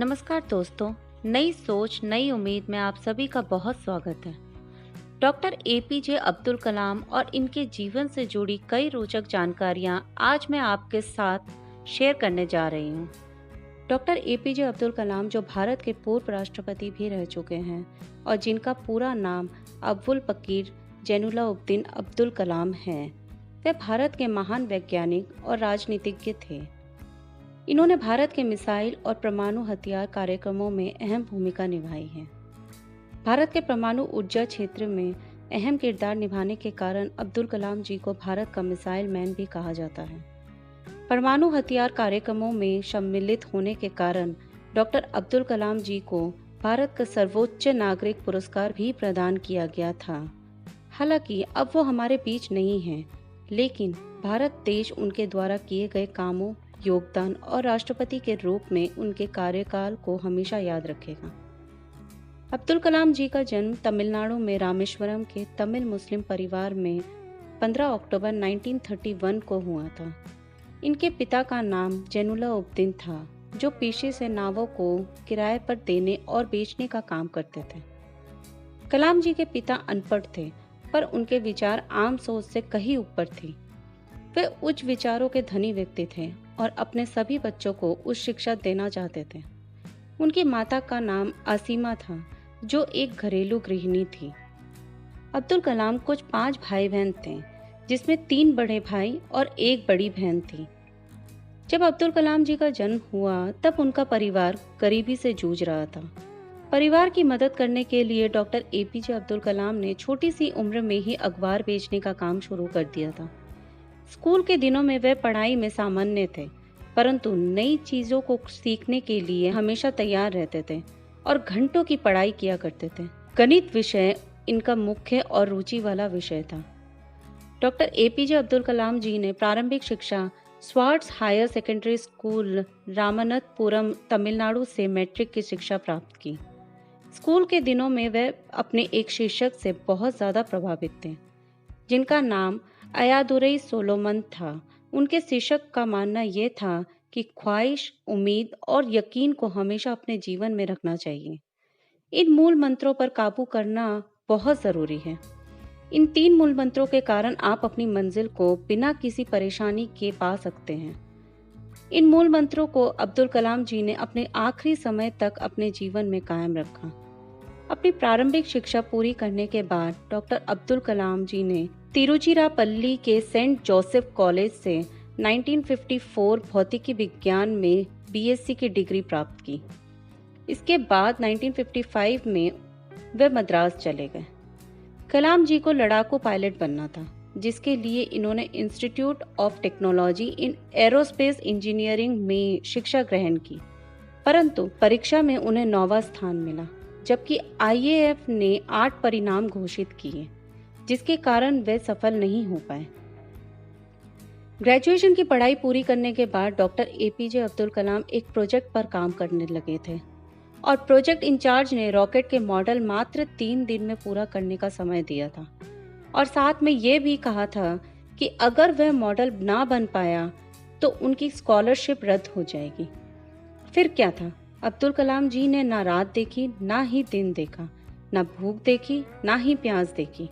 नमस्कार दोस्तों, नई सोच नई उम्मीद में आप सभी का बहुत स्वागत है। डॉक्टर एपीजे अब्दुल कलाम और इनके जीवन से जुड़ी कई रोचक जानकारियां आज मैं आपके साथ शेयर करने जा रही हूं। डॉक्टर एपीजे अब्दुल कलाम जो भारत के पूर्व राष्ट्रपति भी रह चुके हैं और जिनका पूरा नाम अब्दुल पकीर जैनुलाब्दीन अब्दुल कलाम है, वे भारत के महान वैज्ञानिक और राजनीतिज्ञ थे। इन्होंने भारत के मिसाइल और परमाणु हथियार कार्यक्रमों में अहम भूमिका निभाई है। भारत के परमाणु ऊर्जा क्षेत्र में अहम किरदार निभाने के कारण अब्दुल कलाम जी को भारत का मिसाइल मैन भी कहा जाता है। परमाणु हथियार कार्यक्रमों में सम्मिलित होने के कारण डॉक्टर अब्दुल कलाम जी को भारत का सर्वोच्च नागरिक पुरस्कार भी प्रदान किया गया था। हालांकि अब वो हमारे बीच नहीं हैं, लेकिन भारत देश उनके द्वारा किए गए कामों, योगदान और राष्ट्रपति के रूप में उनके कार्यकाल को हमेशा याद रखेगा। अब्दुल कलाम जी का जन्म तमिलनाडु में रामेश्वरम के तमिल मुस्लिम परिवार में 15 अक्टूबर 1931 को हुआ था। इनके पिता का नाम जैनुलाब्दीन था, जो पेशे से नावों को किराए पर देने और बेचने का काम करते थे। कलाम जी के पिता अनपढ़ थे, पर उनके विचार आम सोच से कहीं ऊपर थे। वे उच्च विचारों के धनी व्यक्ति थे और अपने सभी बच्चों को उच्च शिक्षा देना चाहते थे। उनकी माता का नाम आसिमा था, जो एक घरेलू गृहिणी थी। अब्दुल कलाम कुछ 5 भाई बहन थे, जिसमें 3 बड़े भाई और 1 बड़ी बहन थी। जब अब्दुल कलाम जी का जन्म हुआ, तब उनका परिवार गरीबी से जूझ रहा था। परिवार की मदद करने के लिए डॉक्टर एपीजे अब्दुल कलाम ने छोटी सी उम्र में ही अखबार बेचने का काम शुरू कर दिया था। स्कूल के दिनों में वे पढ़ाई में सामान्य थे, परंतु नई चीजों को सीखने के लिए हमेशा तैयार रहते थे और घंटों की पढ़ाई किया करते थे। गणित विषय इनका मुख्य और रुचि वाला विषय था। डॉक्टर एपीजे अब्दुल कलाम जी ने प्रारंभिक शिक्षा Schwartz higher secondary school Ramanathapuram Tamil Nadu से मैट्रिक की शिक्षा प्राप्त की। स्कूल के दिनों में वे अपने एक शिक्षक से बहुत ज्यादा प्रभावित थे, जिनका नाम अयादुरई सोलोमन था। उनके शिक्षक का मानना यह था कि ख्वाहिश, उम्मीद और यकीन को हमेशा अपने जीवन में रखना चाहिए। इन मूल मंत्रों पर काबू करना बहुत जरूरी है। इन 3 मूल मंत्रों के कारण आप अपनी मंजिल को बिना किसी परेशानी के पा सकते हैं। इन मूल मंत्रों को अब्दुल कलाम जी ने अपने आखिरी समय तक अपने जीवन में कायम रखा। अपनी प्रारंभिक शिक्षा पूरी करने के बाद डॉक्टर अब्दुल कलाम जी ने तिरुचिरापल्ली के सेंट जोसेफ कॉलेज से 1954 भौतिकी विज्ञान में बीएससी की डिग्री प्राप्त की। इसके बाद 1955 में वे मद्रास चले गए। कलाम जी को लड़ाकू पायलट बनना था, जिसके लिए इन्होंने institute of technology in aerospace engineering में शिक्षा ग्रहण की, परंतु परीक्षा में उन्हें 9वां स्थान मिला, जबकि आईएएफ ने 8 परिणाम घोषित किए, जिसके कारण वे सफल नहीं हो पाए। ग्रेजुएशन की पढ़ाई पूरी करने के बाद डॉक्टर एपीजे अब्दुल कलाम एक प्रोजेक्ट पर काम करने लगे थे और प्रोजेक्ट इंचार्ज ने रॉकेट के मॉडल मात्र 3 दिन में पूरा करने का समय दिया था और साथ में ये भी कहा था कि अगर वह मॉडल ना बन पाया तो उनकी स्कॉलरशिप रद्द हो जाएगी। फिर क्या था, अब्दुल कलाम जी ने ना रात देखी, ना ही दिन देखा, ना भूख देखी, ना ही प्यास देखी।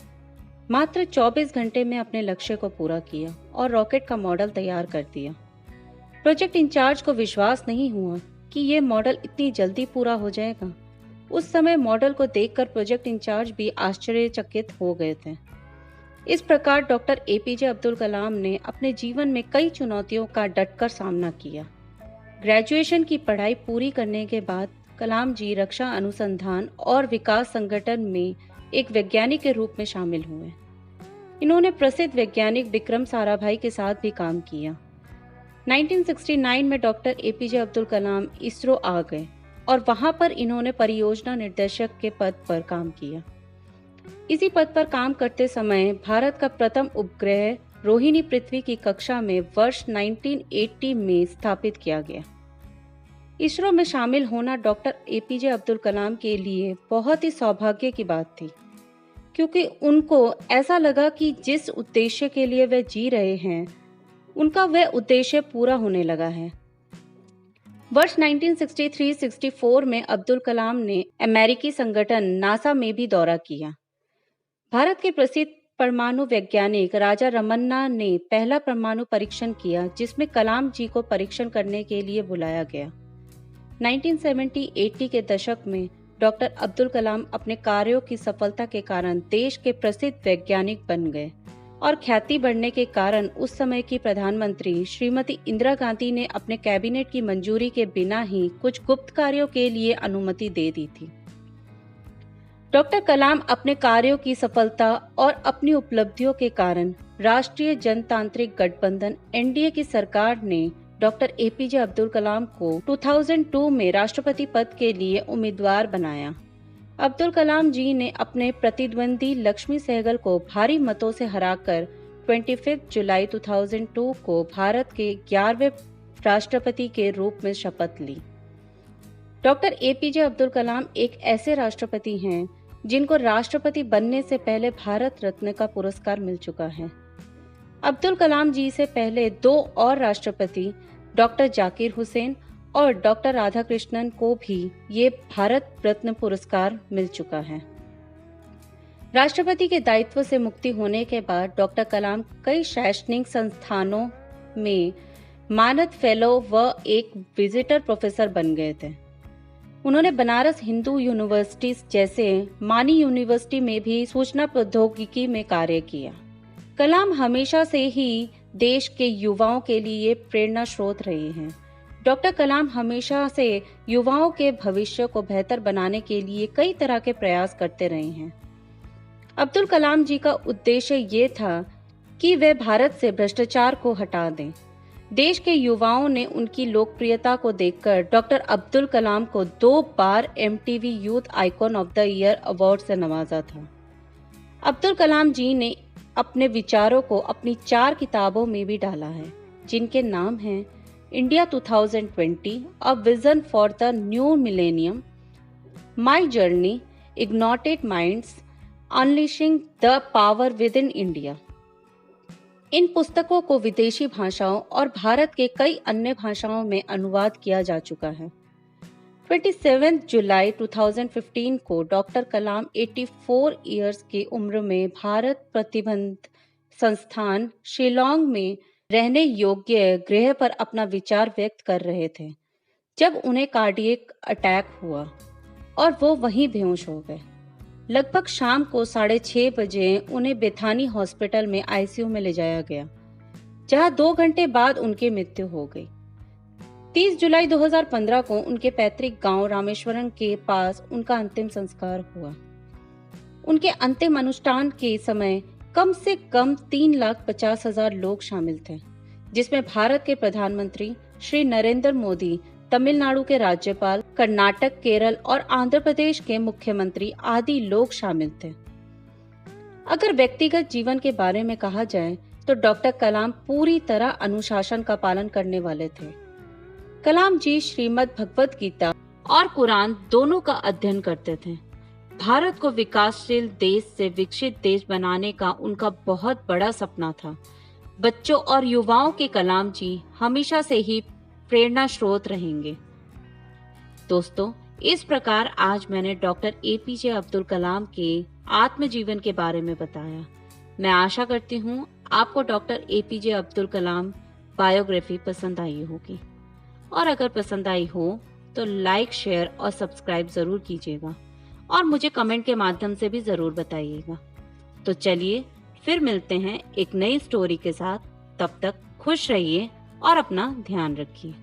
मात्र 24 घंटे में अपने लक्ष्य को पूरा किया और रॉकेट का मॉडल तैयार कर दिया। प्रोजेक्ट इंचार्ज को विश्वास नहीं हुआ कि यह मॉडल इतनी जल्दी पूरा हो जाएगा। उस समय मॉडल को देखकर प्रोजेक्ट इंचार्ज भी आश्चर्यचकित हो गए थे। इस प्रकार डॉक्टर एपीजे अब्दुल कलाम ने अपने जीवन में कई चुनौतियों का डटकर सामना किया। ग्रेजुएशन की पढ़ाई पूरी करने के बाद कलाम जी रक्षा अनुसंधान और विकास संगठन में एक वैज्ञानिक के रूप में शामिल हुए। इन्होंने प्रसिद्ध वैज्ञानिक विक्रम साराभाई के साथ भी काम किया। 1969 में डॉक्टर एपीजे अब्दुल कलाम इसरो आ गए और वहां पर इन्होंने परियोजना निर्देशक के पद पर काम किया। इसी पद पर काम करते समय भारत का प्रथम उपग्रह रोहिणी पृथ्वी की कक्षा में वर्ष 1980 में स्थापित किया गया। इसरो में शामिल होना डॉक्टर एपीजे अब्दुल कलाम के लिए बहुत ही सौभाग्य की बात थी, क्योंकि उनको ऐसा लगा कि जिस उद्देश्य के लिए वे जी रहे हैं, उनका वह उद्देश्य पूरा होने लगा है। वर्ष 1963-64 में अब्दुल कलाम ने अमेरिकी संगठन नासा में भी दौरा किया। भारत के प्रसिद्ध परमाणु वैज्ञानिक राजा रमन्ना ने पहला परमाणु परीक्षण किया, जिसमें कलाम जी को परीक्षण करने के लिए बुलाया गया। 1970-80 के दशक में डॉक्टर अब्दुल कलाम अपने कार्यों की सफलता के कारण देश के प्रसिद्ध वैज्ञानिक बन गए और ख्याति बढ़ने के कारण उस समय की प्रधानमंत्री श्रीमती इंदिरा गांधी ने अपने कैबिनेट की मंजूरी के बिना ही कुछ गुप्त कार्यों के लिए अनुमति दे दी थी। डॉक्टर कलाम अपने कार्यों की सफलता और अपनी उपलब्धियों के कारण राष्ट्रीय जनतांत्रिक गठबंधन एनडीए की सरकार ने डॉक्टर एपीजे अब्दुल कलाम को 2002 में राष्ट्रपति पद के लिए उम्मीदवार बनाया। अब्दुल कलाम जी ने अपने प्रतिद्वंदी लक्ष्मी सहगल को भारी मतों से हराकर 25 जुलाई 2002 को भारत के 11वें राष्ट्रपति के रूप में शपथ ली। डॉक्टर एपीजे अब्दुल कलाम एक ऐसे राष्ट्रपति हैं जिनको राष्ट्रपति बनने से पहले भारत रत्न का पुरस्कार मिल चुका है। अब्दुल कलाम जी से पहले 2 और राष्ट्रपति डॉक्टर जाकिर हुसैन और डॉक्टर राधाकृष्णन को भी ये भारत रत्न पुरस्कार मिल चुका है। राष्ट्रपति के दायित्व से मुक्ति होने के बाद डॉक्टर कलाम कई शैक्षणिक संस्थानों में मानद फेलो व एक विजिटर प्रोफेसर बन गए थे। उन्होंने बनारस हिंदू यूनिवर्सिटी जैसे मानी यूनिवर्सिटी में भी सूचना प्रौद्योगिकी में कार्य किया। कलाम हमेशा से ही देश के युवाओं के लिए प्रेरणा स्रोत रहे हैं। डॉक्टर कलाम हमेशा से युवाओं के भविष्य को बेहतर बनाने के लिए कई तरह के प्रयास करते रहे हैं। अब्दुल कलाम जी का उद्देश्य ये था कि वे भारत से भ्रष्टाचार को हटा दें। देश के युवाओं ने उनकी लोकप्रियता को देखकर डॉक्टर अब्दुल कलाम को 2 बार MTV youth icon of the year award से नवाजा था। अब्दुल कलाम जी ने अपने विचारों को अपनी 4 किताबों में भी डाला है, जिनके नाम हैं India 2020, a vision for the new millennium, my journey, ignited minds, unleashing the power within India. इन पुस्तकों को विदेशी भाषाओं और भारत के कई अन्य भाषाओं में अनुवाद किया जा चुका है। 27 जुलाई 2015 को डॉक्टर कलाम 84 इयर्स की उम्र में भारत प्रतिबंध संस्थान शिलोंग में रहने योग्य गृह पर अपना विचार व्यक्त कर रहे थे, जब उन्हें कार्डियक अटैक हुआ और वो वहीं बेहोश हो गए। लगभग शाम को 6:30 बजे उन्हें बेथानी हॉस्पिटल में आईसीयू में ले जाया गया, जहां 2 घंटे बाद उनकी मृत्यु हो गई। 30 जुलाई 2015 को उनके पैतृक गांव रामेश्वरम के पास उनका अंतिम संस्कार हुआ। उनके अंतिम अनुष्ठान के समय कम से कम 3,50,000 लोग शामिल थे, जिसमें भारत के प्रधानमंत्री श्री नरेंद्र मोदी, तमिलनाडु के राज्यपाल, कर्नाटक, केरल और आंध्र प्रदेश के मुख्यमंत्री आदि लोग शामिल थे। अगर व्यक्तिगत जीवन के बारे में कहा जाए तो डॉक्टर कलाम पूरी तरह अनुशासन का पालन करने वाले थे। कलाम जी श्रीमद् भगवत गीता और कुरान दोनों का अध्ययन करते थे। भारत को विकासशील देश से विकसित देश बनाने का उनका बहुत बड़ा सपना था। बच्चों और युवाओं के कलाम जी हमेशा से ही प्रेरणा स्रोत रहेंगे। दोस्तों, इस प्रकार आज मैंने डॉक्टर एपीजे अब्दुल कलाम के आत्मजीवन के बारे में बताया। मैं आशा करती हूँ आपको डॉक्टर एपीजे अब्दुल कलाम बायोग्राफी पसंद आई होगी, और अगर पसंद आई हो तो लाइक, शेयर और सब्सक्राइब जरूर कीजिएगा और मुझे कमेंट के माध्यम से भी जरूर बताइएगा। तो चलिए फिर मिलते हैं एक नई स्टोरी के साथ। तब तक खुश रहिए और अपना ध्यान रखिए।